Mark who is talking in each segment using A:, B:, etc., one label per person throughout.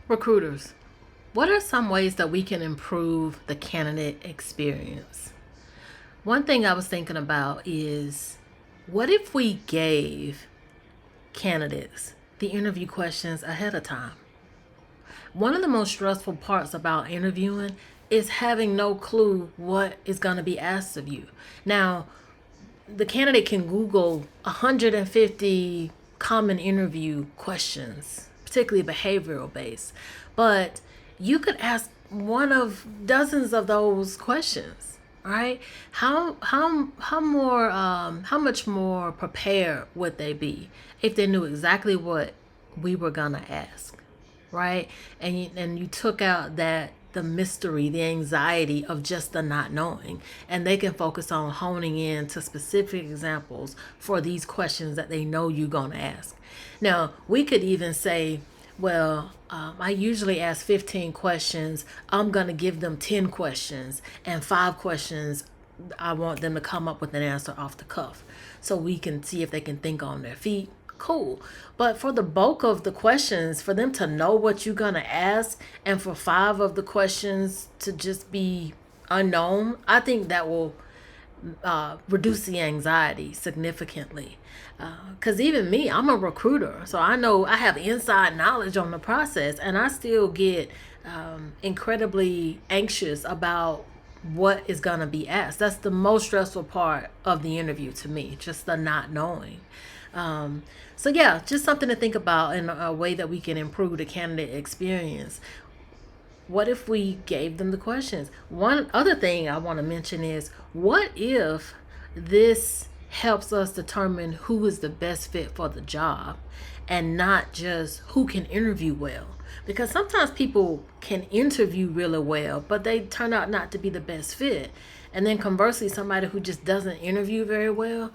A: Recruiters, what are some ways that we can improve the candidate experience? One thing I was thinking about is, what if we gave candidates the interview questions ahead of time? One of the most stressful parts about interviewing is having no clue what is going to be asked of you. Now, the candidate can Google 150 common interview questions, particularly behavioral based, but you could ask one of dozens of those questions. Right? How much more prepared would they be if they knew exactly what we were gonna ask, right? And you took out that the mystery, the anxiety of just the not knowing, and they can focus on honing in to specific examples for these questions that they know you're gonna ask. Now, we could even say, well, I usually ask 15 questions. I'm going to give them 10 questions, and 5 questions I want them to come up with an answer off the cuff so we can see if they can think on their feet. Cool. But for the bulk of the questions, for them to know what you're going to ask, and for 5 of the questions to just be unknown, I think that will reduce the anxiety significantly. Because even me, I'm a recruiter, so I know I have inside knowledge on the process, and I still get incredibly anxious about what is going to be asked. That's the most stressful part of the interview to me, just the not knowing. So yeah, just something to think about in a way that we can improve the candidate experience. What if we gave them the questions? One other thing I want to mention is, what if this helps us determine who is the best fit for the job and not just who can interview well? Because sometimes people can interview really well, but they turn out not to be the best fit. And then conversely, somebody who just doesn't interview very well,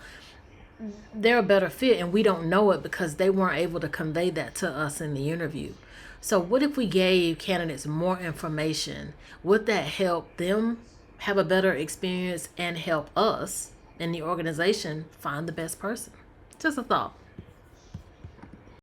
A: they're a better fit, and we don't know it because they weren't able to convey that to us in the interview. So what if we gave candidates more information? Would that help them have a better experience and help us in the organization find the best person? Just a thought.